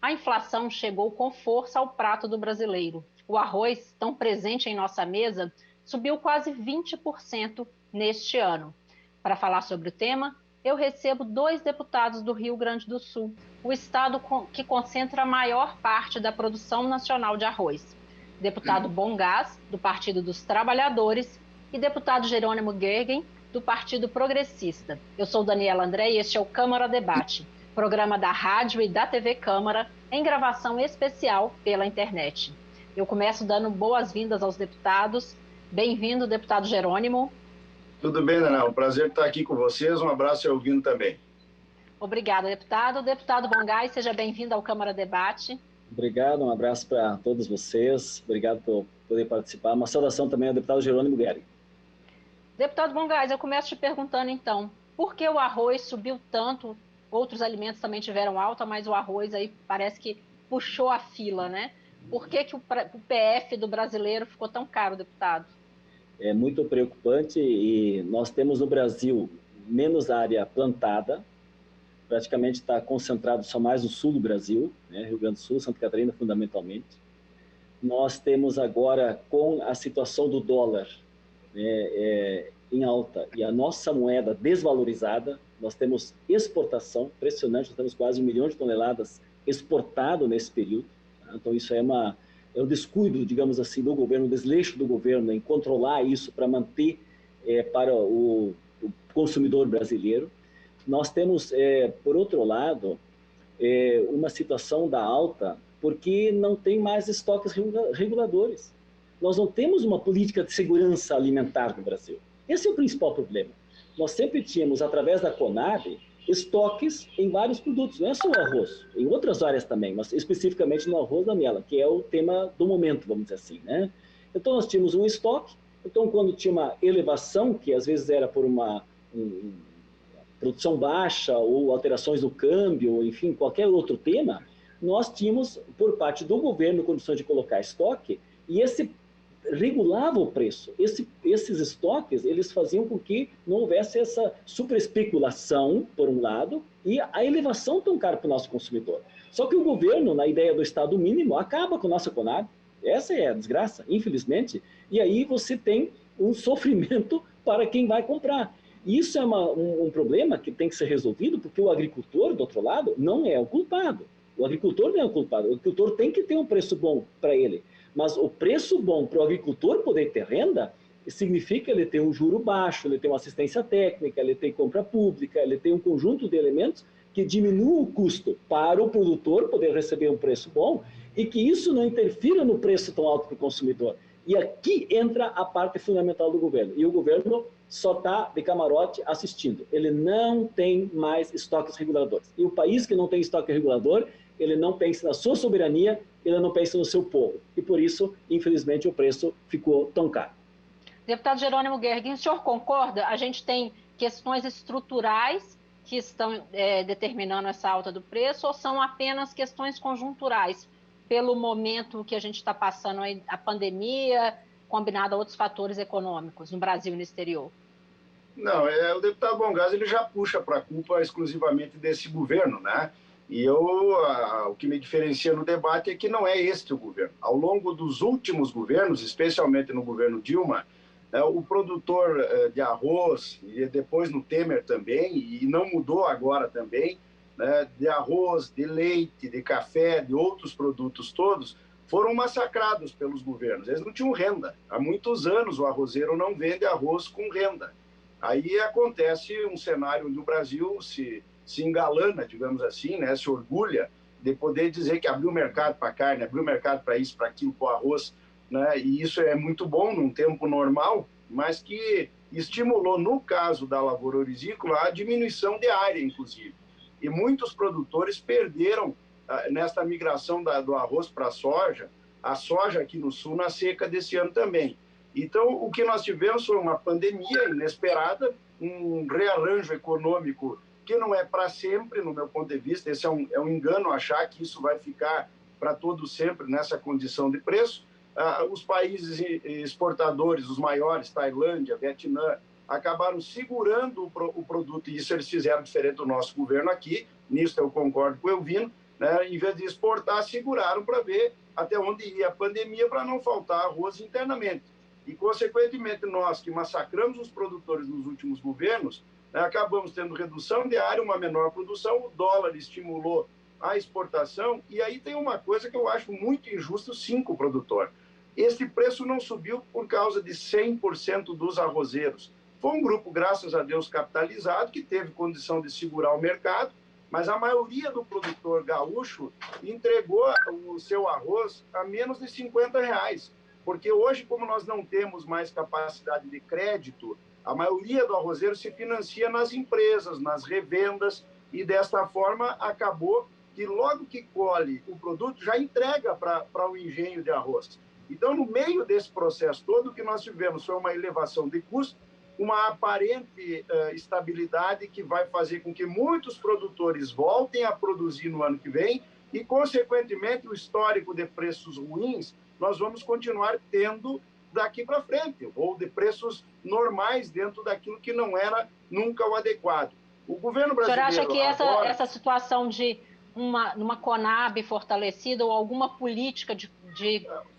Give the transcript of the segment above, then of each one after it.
A inflação chegou com força ao prato do brasileiro. O arroz, tão presente em nossa mesa, subiu quase 20% neste ano. Para falar sobre o tema, eu recebo dois deputados do Rio Grande do Sul, o estado que concentra a maior parte da produção nacional de arroz. Deputado Bongás, do Partido dos Trabalhadores, e deputado Jerônimo Gergen, do Partido Progressista. Eu sou Daniela André e este é o Câmara Debate, programa da rádio e da TV Câmara, em gravação especial pela internet. Eu começo dando boas-vindas aos deputados. Bem-vindo, deputado Jerônimo. Tudo bem, Daniela? Um prazer estar aqui com vocês. Um abraço e ouvindo também. Obrigada, deputado. Deputado Bongás, seja bem-vindo ao Câmara Debate. Obrigado, um abraço para todos vocês. Obrigado por poder participar. Uma saudação também ao deputado Jerônimo Gergen. Deputado Bongás, eu começo te perguntando então, por que o arroz subiu tanto? Outros alimentos também tiveram alta, mas o arroz aí parece que puxou a fila, né? Por que o PF do brasileiro ficou tão caro, deputado? É muito preocupante e nós temos no Brasil menos área plantada, praticamente está concentrado só mais no sul do Brasil, né? Rio Grande do Sul, Santa Catarina fundamentalmente. Nós temos agora, com a situação do dólar em alta e a nossa moeda desvalorizada, nós temos exportação impressionante, nós temos quase 1 milhão de toneladas exportado nesse período. Tá? Então isso é um descuido, digamos assim, do governo, um desleixo do governo em controlar isso para manter para o consumidor brasileiro. Nós temos, por outro lado, uma situação da alta, porque não tem mais estoques reguladores. Nós não temos uma política de segurança alimentar no Brasil. Esse é o principal problema. Nós sempre tínhamos, através da Conab, estoques em vários produtos, não é só o arroz, em outras áreas também, mas especificamente no arroz, Daniela, que é o tema do momento, vamos dizer assim, né? Então nós tínhamos um estoque, então quando tinha uma elevação, que às vezes era por uma produção baixa ou alterações no câmbio, ou, enfim, qualquer outro tema, nós tínhamos, por parte do governo, condições de colocar estoque, e esse regulava o preço. Esses estoques, eles faziam com que não houvesse essa superespeculação, por um lado, e a elevação tão cara para o nosso consumidor. Só que o governo, na ideia do Estado mínimo, acaba com a nossa Conab. Essa é a desgraça, infelizmente. E aí você tem um sofrimento para quem vai comprar. E isso é um problema que tem que ser resolvido, porque o agricultor, do outro lado, não é o culpado. O agricultor não é o culpado. O agricultor tem que ter um preço bom para ele. Mas o preço bom para o agricultor poder ter renda significa ele ter um juro baixo, ele ter uma assistência técnica, ele ter compra pública, ele ter um conjunto de elementos que diminuam o custo para o produtor poder receber um preço bom e que isso não interfira no preço tão alto para o consumidor. E aqui entra a parte fundamental do governo. E o governo só está de camarote assistindo. Ele não tem mais estoques reguladores. E o país que não tem estoque regulador, ele não pensa na sua soberania, ele não pensa no seu povo. E por isso, infelizmente, o preço ficou tão caro. Deputado Jerônimo Gergen, o senhor concorda? A gente tem questões estruturais que estão determinando essa alta do preço ou são apenas questões conjunturais pelo momento que a gente está passando aí, a pandemia, combinado a outros fatores econômicos no Brasil e no exterior? Não, o deputado Bongás ele já puxa para a culpa exclusivamente desse governo, né? E o que me diferencia no debate é que não é este o governo. Ao longo dos últimos governos, especialmente no governo Dilma, o produtor de arroz, e depois no Temer também, e não mudou agora também, né, de arroz, de leite, de café, de outros produtos todos, foram massacrados pelos governos. Eles não tinham renda. Há muitos anos o arrozeiro não vende arroz com renda. Aí acontece um cenário onde o Brasil se engalana, digamos assim, né, se orgulha de poder dizer que abriu mercado para carne, abriu mercado para isso, para aquilo, para o arroz, né, e isso é muito bom num tempo normal, mas que estimulou, no caso da lavoura orizícola, a diminuição de área, inclusive. E muitos produtores perderam, nesta migração do arroz para a soja aqui no sul, na seca desse ano também. Então, o que nós tivemos foi uma pandemia inesperada, um rearranjo econômico que não é para sempre, no meu ponto de vista. Esse é um engano achar que isso vai ficar para todo sempre nessa condição de preço. Os países exportadores, os maiores, Tailândia, Vietnã, acabaram segurando o produto, e isso eles fizeram diferente do nosso governo aqui, nisso eu concordo com o Elvino, né, em vez de exportar, seguraram para ver até onde ia a pandemia para não faltar arroz internamente. E, consequentemente, nós que massacramos os produtores nos últimos governos, né, acabamos tendo redução de área, uma menor produção, o dólar estimulou a exportação, e aí tem uma coisa que eu acho muito injusto, sim, com o produtor. Esse preço não subiu por causa de 100% dos arrozeiros. Foi um grupo, graças a Deus, capitalizado, que teve condição de segurar o mercado, mas a maioria do produtor gaúcho entregou o seu arroz a menos de R$ 50. Porque hoje, como nós não temos mais capacidade de crédito, a maioria do arrozeiro se financia nas empresas, nas revendas, e desta forma acabou que logo que colhe o produto, já entrega para o engenho de arroz. Então, no meio desse processo todo, o que nós tivemos foi uma elevação de custo, uma aparente estabilidade que vai fazer com que muitos produtores voltem a produzir no ano que vem e, consequentemente, o histórico de preços ruins nós vamos continuar tendo daqui para frente, ou de preços normais dentro daquilo que não era nunca o adequado. O governo brasileiro... O senhor acha que essa situação de uma Conab fortalecida ou alguma política de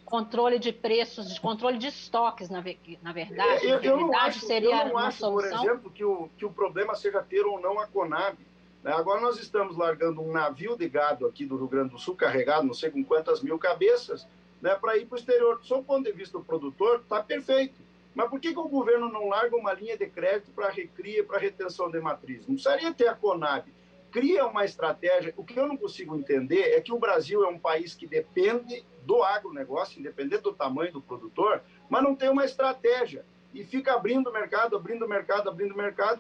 controle de preços, de controle de estoques, na verdade, eu não acho, seria uma solução? Por exemplo, que o problema seja ter ou não a Conab. Agora nós estamos largando um navio de gado aqui do Rio Grande do Sul, carregado não sei com quantas mil cabeças, né, para ir para o exterior. Do seu ponto de vista do produtor, está perfeito. Mas por que o governo não larga uma linha de crédito para recria, para retenção de matriz? Não precisaria ter a Conab. Cria uma estratégia. O que eu não consigo entender é que o Brasil é um país que depende do agronegócio, independente do tamanho do produtor, mas não tem uma estratégia. E fica abrindo mercado,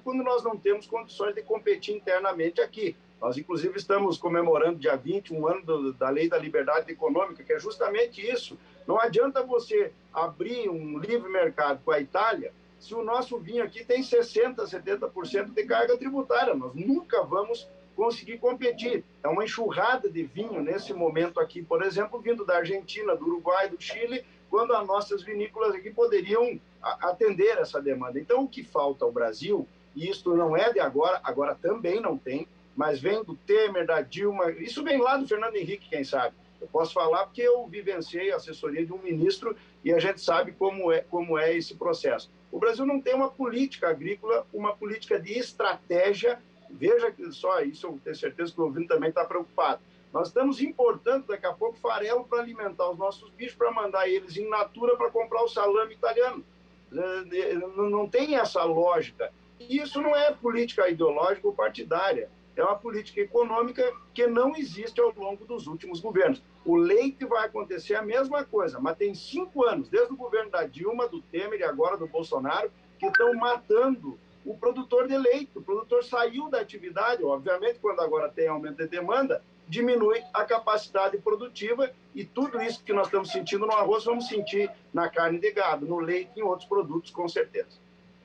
quando nós não temos condições de competir internamente aqui. Nós, inclusive, estamos comemorando dia 20, um ano da Lei da Liberdade Econômica, que é justamente isso. Não adianta você abrir um livre mercado com a Itália se o nosso vinho aqui tem 60%, 70% de carga tributária. Nós nunca vamos conseguir competir. É uma enxurrada de vinho nesse momento aqui, por exemplo, vindo da Argentina, do Uruguai, do Chile, quando as nossas vinícolas aqui poderiam atender essa demanda. Então, o que falta ao Brasil, e isto não é de agora também não tem, mas vem do Temer, da Dilma, isso vem lá do Fernando Henrique, quem sabe. Eu posso falar porque eu vivenciei a assessoria de um ministro e a gente sabe como é esse processo. O Brasil não tem uma política agrícola, uma política de estratégia. Veja que só isso eu tenho certeza que o ouvinte também está preocupado. Nós estamos importando daqui a pouco farelo para alimentar os nossos bichos, para mandar eles in natura para comprar o salame italiano. Não tem essa lógica. E isso não é política ideológica ou partidária. É uma política econômica que não existe ao longo dos últimos governos. O leite vai acontecer a mesma coisa, mas tem 5 anos, desde o governo da Dilma, do Temer e agora do Bolsonaro, que estão matando o produtor de leite. O produtor saiu da atividade, obviamente, quando agora tem aumento de demanda, diminui a capacidade produtiva e tudo isso que nós estamos sentindo no arroz, vamos sentir na carne de gado, no leite e em outros produtos, com certeza.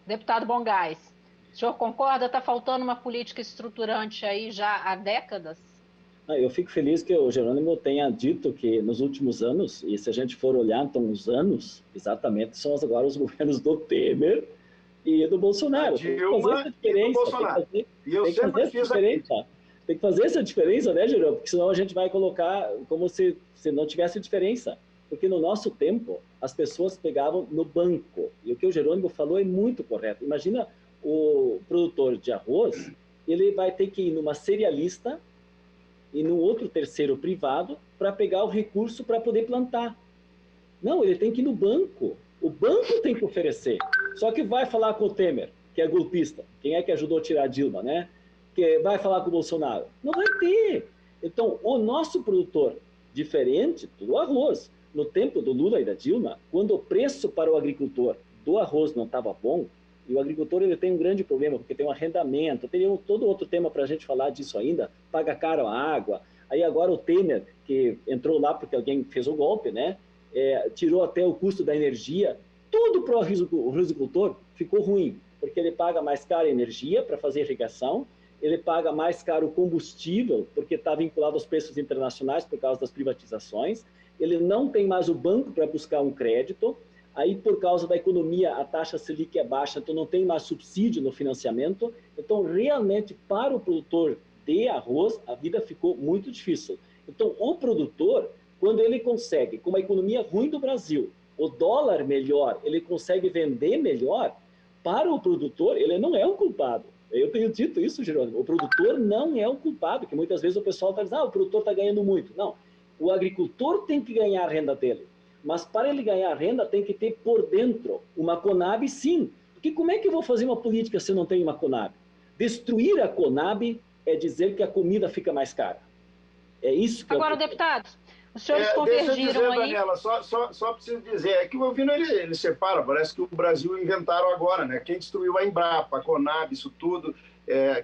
Deputado Bongás, o senhor concorda? Está faltando uma política estruturante aí já há décadas? Eu fico feliz que o Jerônimo tenha dito que nos últimos anos, e se a gente for olhar, então, os anos, exatamente, são agora os governos do Temer e do Bolsonaro. Dilma e do Bolsonaro. E eu sempre fiz aqui. Tem que fazer essa diferença, né, Jerônimo? Porque senão a gente vai colocar como se não tivesse diferença. Porque no nosso tempo, as pessoas pegavam no banco. E o que o Jerônimo falou é muito correto. Imagina o produtor de arroz, ele vai ter que ir numa cerealista e no outro terceiro privado para pegar o recurso para poder plantar. Não, ele tem que ir no banco. O banco tem que oferecer. Só que vai falar com o Temer, que é golpista. Quem é que ajudou a tirar a Dilma, né? Que vai falar com o Bolsonaro. Não vai ter. Então, o nosso produtor, diferente do arroz, no tempo do Lula e da Dilma, quando o preço para o agricultor do arroz não estava bom, e o agricultor ele tem um grande problema, porque tem um arrendamento, teria todo outro tema para a gente falar disso ainda, paga caro a água. Aí agora o Temer, que entrou lá porque alguém fez o golpe, né? Tirou até o custo da energia, tudo para o agricultor ficou ruim, porque ele paga mais caro a energia para fazer irrigação, ele paga mais caro o combustível, porque está vinculado aos preços internacionais por causa das privatizações, ele não tem mais o banco para buscar um crédito, aí por causa da economia a taxa Selic é baixa, então não tem mais subsídio no financiamento, então realmente para o produtor de arroz a vida ficou muito difícil. Então, o produtor, quando ele consegue, com uma economia ruim do Brasil, o dólar melhor, ele consegue vender melhor, para o produtor, ele não é um culpado. Eu tenho dito isso, Jerônimo. O produtor não é um culpado, que muitas vezes o pessoal está dizendo, o produtor está ganhando muito. Não, o agricultor tem que ganhar a renda dele. Mas para ele ganhar renda, tem que ter por dentro uma Conab, sim. Porque como é que eu vou fazer uma política se eu não tenho uma Conab? Destruir a Conab é dizer que a comida fica mais cara. É isso que Agora, deputados, os senhores convergiram deixa eu dizer, aí... Daniela, só preciso dizer, é que o Elvino, ele separa, parece que o Brasil inventaram agora, né? Quem destruiu a Embrapa, a Conab, isso tudo,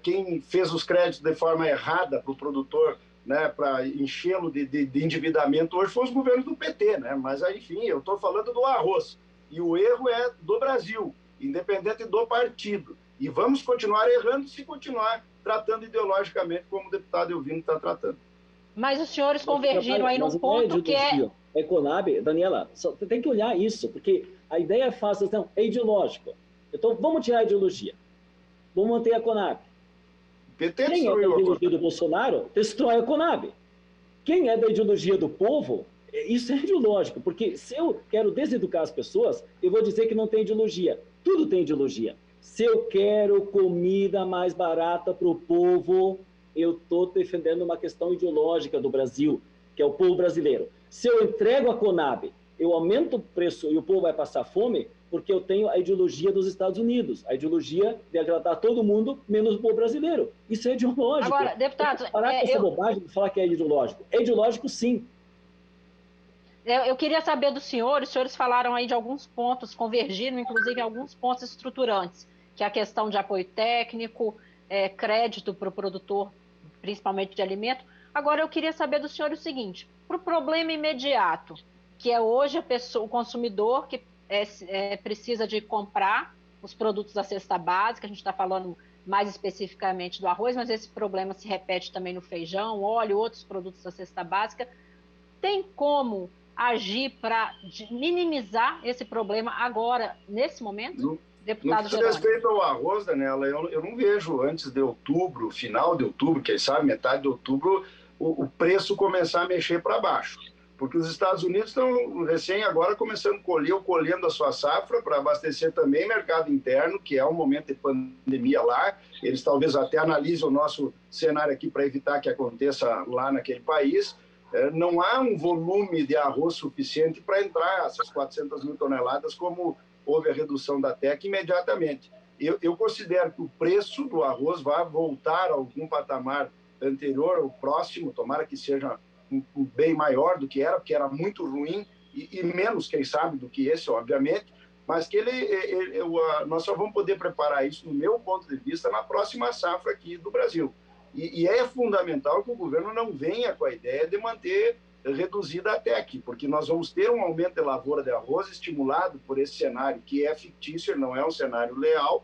quem fez os créditos de forma errada para o produtor, né, para enchê-lo de endividamento, hoje foram os governos do PT, né? Mas, enfim, eu estou falando do arroz. E o erro é do Brasil, independente do partido. E vamos continuar errando se continuar tratando ideologicamente como o deputado Elvino está tratando. Mas os senhores convergiram aí num ponto que é... É Conab, Daniela, você tem que olhar isso, porque a ideia é fácil, não, é ideológico. Então, vamos tirar a ideologia. Vamos manter a Conab. PT Quem é da ideologia do Bolsonaro, destrói a Conab. Quem é da ideologia do povo, isso é ideológico, porque se eu quero deseducar as pessoas, eu vou dizer que não tem ideologia. Tudo tem ideologia. Se eu quero comida mais barata para o povo, eu estou defendendo uma questão ideológica do Brasil, que é o povo brasileiro. Se eu entrego a Conab, eu aumento o preço e o povo vai passar fome, porque eu tenho a ideologia dos Estados Unidos, a ideologia de agradar todo mundo, menos o povo brasileiro. Isso é ideológico. Agora, deputados... Parar com essa bobagem de falar que é ideológico. É ideológico, sim. Eu queria saber dos senhores, os senhores falaram aí de alguns pontos, convergiram, inclusive, alguns pontos estruturantes, que é a questão de apoio técnico, crédito para o produtor, principalmente de alimento. Agora, eu queria saber do senhor o seguinte, para o problema imediato, que é hoje o consumidor que precisa de comprar os produtos da cesta básica, a gente está falando mais especificamente do arroz, mas esse problema se repete também no feijão, óleo, outros produtos da cesta básica. Tem como agir para minimizar esse problema agora, nesse momento? Deputado Jerônimo. No que diz respeito ao arroz, Daniela, eu não vejo antes de outubro, final de outubro, quem sabe metade de outubro, o preço começar a mexer para baixo. Porque os Estados Unidos estão recém agora começando a colhendo a sua safra para abastecer também mercado interno, que é um momento de pandemia lá. Eles talvez até analisem o nosso cenário aqui para evitar que aconteça lá naquele país. Não há um volume de arroz suficiente para entrar essas 400 mil toneladas, como houve a redução da TEC imediatamente. Eu considero que o preço do arroz vai voltar a algum patamar anterior ou próximo, tomara que seja um bem maior do que era, porque era muito ruim, e menos, quem sabe, do que esse, obviamente, mas que nós só vamos poder preparar isso, no meu ponto de vista, na próxima safra aqui do Brasil. E é fundamental que o governo não venha com a ideia de manter reduzida a TEC, porque nós vamos ter um aumento de lavoura de arroz estimulado por esse cenário, que é fictício, não é um cenário real,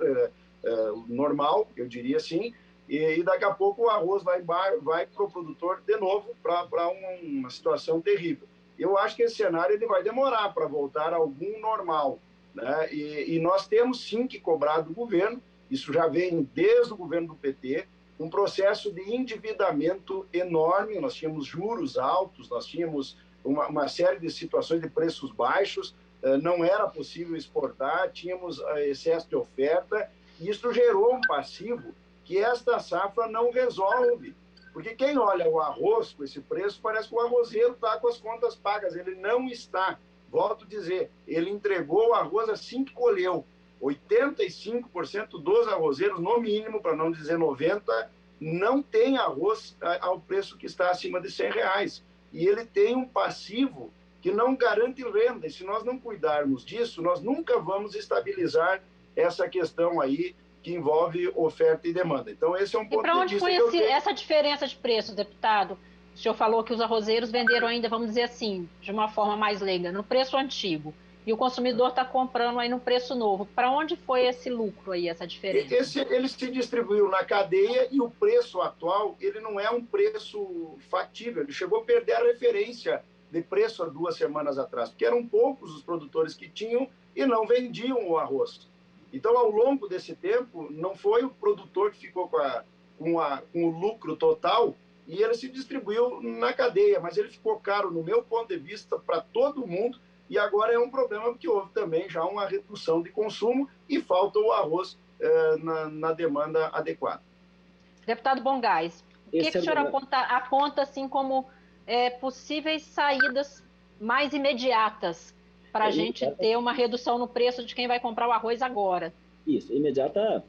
normal, eu diria assim, e daqui a pouco o arroz vai para o produtor de novo para uma situação terrível. Eu acho que esse cenário ele vai demorar para voltar a algum normal, né? E nós temos sim que cobrar do governo, isso já vem desde o governo do PT, um processo de endividamento enorme, nós tínhamos juros altos, nós tínhamos uma série de situações de preços baixos, não era possível exportar, tínhamos excesso de oferta, e isso gerou um passivo que esta safra não resolve. Porque quem olha o arroz com esse preço, parece que o arrozeiro está com as contas pagas. Ele não está. Volto a dizer, ele entregou o arroz assim que colheu. 85% dos arrozeiros, no mínimo, para não dizer 90%, não tem arroz ao preço que está acima de R$100. E ele tem um passivo que não garante renda. E se nós não cuidarmos disso, nós nunca vamos estabilizar essa questão aí que envolve oferta e demanda. Então, esse é um ponto de vista. E para onde foi essa diferença de preço, deputado? O senhor falou que os arrozeiros venderam ainda, vamos dizer assim, de uma forma mais leiga, no preço antigo. E o consumidor está comprando aí no preço novo. Para onde foi esse lucro aí, essa diferença? Ele se distribuiu na cadeia e o preço atual, ele não é um preço factível. Ele chegou a perder a referência de preço há 2 semanas atrás, porque eram poucos os produtores que tinham e não vendiam o arroz. Então, ao longo desse tempo, não foi o produtor que ficou com o lucro total, e ele se distribuiu na cadeia, mas ele ficou caro, no meu ponto de vista, para todo mundo, e agora é um problema porque houve também já uma redução de consumo e falta o arroz na demanda adequada. Deputado Bongás, o que o senhor aponta assim como possíveis saídas mais imediatas para a gente ter uma redução no preço de quem vai comprar o arroz agora? Isso, imediata,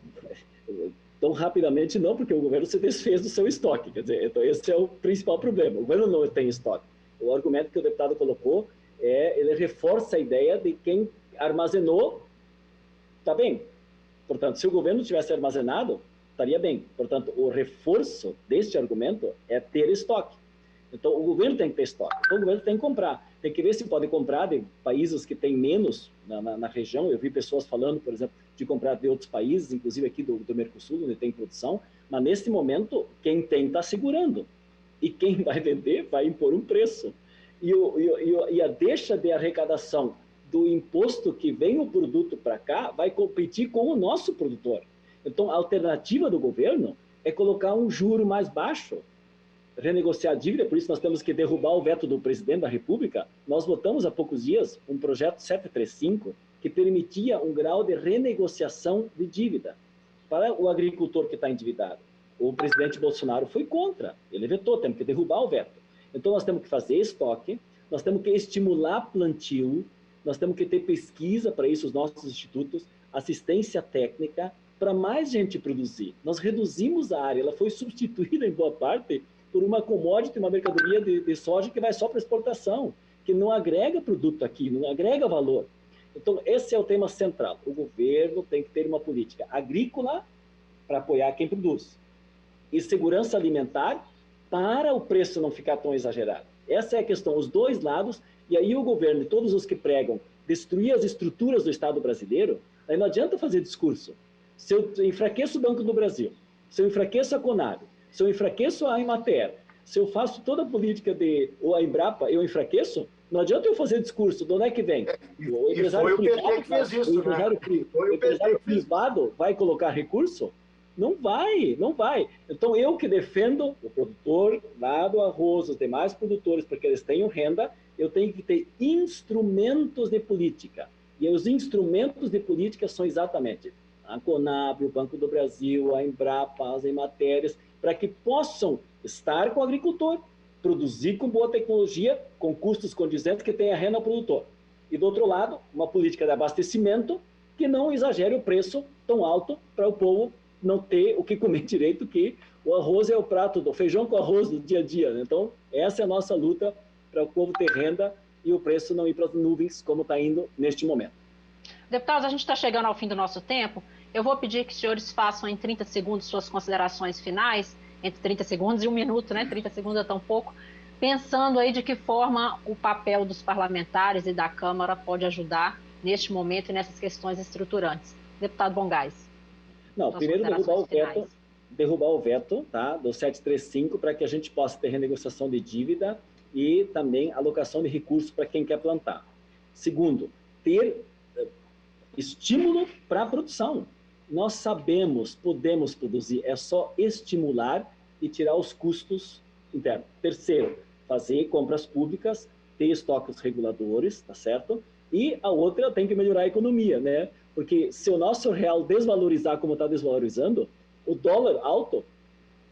tão rapidamente não, porque o governo se desfez do seu estoque. Quer dizer, então esse é o principal problema. O governo não tem estoque. O argumento que o deputado colocou ele reforça a ideia de quem armazenou, está bem. Portanto, se o governo tivesse armazenado, estaria bem. Portanto, o reforço deste argumento é ter estoque. Então, o governo tem que ter estoque. Então, o governo tem que comprar. Tem que ver se pode comprar de países que têm menos na região. Eu vi pessoas falando, por exemplo, de comprar de outros países, inclusive aqui do Mercosul, onde tem produção. Mas, nesse momento, quem tem está segurando. E quem vai vender vai impor um preço. E a deixa de arrecadação do imposto que vem o produto para cá vai competir com o nosso produtor. Então, a alternativa do governo é colocar um juro mais baixo, renegociar a dívida, por isso nós temos que derrubar o veto do presidente da República. Nós votamos há poucos dias um projeto 735 que permitia um grau de renegociação de dívida para o agricultor que está endividado. O presidente Bolsonaro foi contra, ele vetou, temos que derrubar o veto. Então, nós temos que fazer estoque, nós temos que estimular plantio, nós temos que ter pesquisa para isso, os nossos institutos, assistência técnica, para mais gente produzir. Nós reduzimos a área, ela foi substituída em boa parte por uma commodity, uma mercadoria de soja que vai só para exportação, que não agrega produto aqui, não agrega valor. Então, esse é o tema central. O governo tem que ter uma política agrícola para apoiar quem produz. E segurança alimentar para o preço não ficar tão exagerado. Essa é a questão, os dois lados, e aí o governo e todos os que pregam destruir as estruturas do Estado brasileiro, aí não adianta fazer discurso. Se eu enfraqueço o Banco do Brasil, se eu enfraqueço a Conab, se eu enfraqueço a Emater, se eu faço toda a política ou a Embrapa, eu enfraqueço, não adianta eu fazer discurso, de onde é que vem? O empresário privado vai colocar recurso? Não vai, não vai. Então, eu que defendo o produtor lá do arroz, os demais produtores, porque eles tenham renda, eu tenho que ter instrumentos de política. E os instrumentos de política são exatamente a Conab, o Banco do Brasil, a Embrapa, as Ematérias, para que possam estar com o agricultor, produzir com boa tecnologia, com custos condizentes, que tenha renda ao produtor. E, do outro lado, uma política de abastecimento que não exagere o preço tão alto para o povo não ter o que comer direito, que o arroz é o prato do feijão com arroz do dia a dia. Né? Então, essa é a nossa luta para o povo ter renda e o preço não ir para as nuvens, como está indo neste momento. Deputados, a gente está chegando ao fim do nosso tempo. Eu vou pedir que os senhores façam em 30 segundos suas considerações finais, entre 30 segundos e 1 minuto, né? 30 segundos é tão pouco, pensando aí de que forma o papel dos parlamentares e da Câmara pode ajudar neste momento e nessas questões estruturantes. Deputado Bongás. Não, primeiro derrubar o veto, tá, do 735 para que a gente possa ter renegociação de dívida e também alocação de recursos para quem quer plantar. Segundo, ter estímulo para a produção. Nós sabemos, podemos produzir, é só estimular e tirar os custos internos. Terceiro, fazer compras públicas, ter estoques reguladores, tá certo? E a outra tem que melhorar a economia, né? Porque se o nosso real desvalorizar como está desvalorizando, o dólar alto,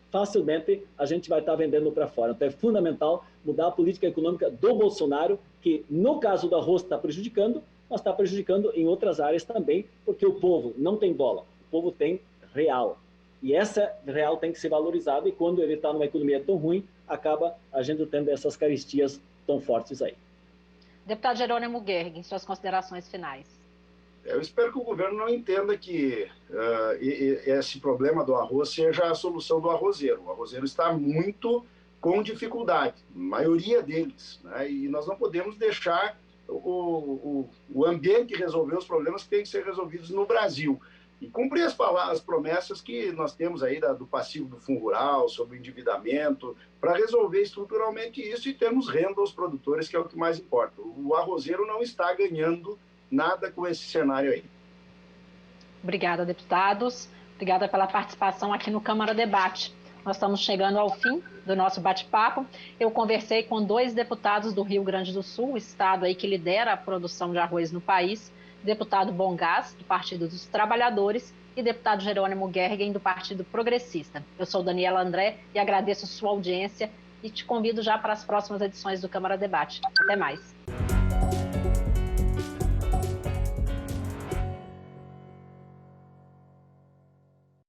facilmente a gente vai estar vendendo para fora. Então é fundamental mudar a política econômica do Bolsonaro, que no caso do arroz está prejudicando, mas está prejudicando em outras áreas também, porque o povo não tem dólar, o povo tem real. E essa real tem que ser valorizada, e quando ele está numa economia tão ruim, acaba a gente tendo essas caristias tão fortes aí. Deputado Jerônimo Gergen, suas considerações finais. Eu espero que o governo não entenda que esse problema do arroz seja a solução do arrozeiro. O arrozeiro está muito com dificuldade, a maioria deles, né? E nós não podemos deixar o ambiente resolver os problemas que têm que ser resolvidos no Brasil. E cumprir as promessas que nós temos aí do passivo do Fundo Rural, sobre o endividamento, para resolver estruturalmente isso e termos renda aos produtores, que é o que mais importa. O arrozeiro não está ganhando nada com esse cenário aí. Obrigada, deputados. Obrigada pela participação aqui no Câmara Debate. Nós estamos chegando ao fim do nosso bate-papo. Eu conversei com 2 deputados do Rio Grande do Sul, o estado aí que lidera a produção de arroz no país, deputado Bongás, do Partido dos Trabalhadores, e deputado Jerônimo Gergen, do Partido Progressista. Eu sou Daniela André e agradeço a sua audiência e te convido já para as próximas edições do Câmara Debate. Até mais.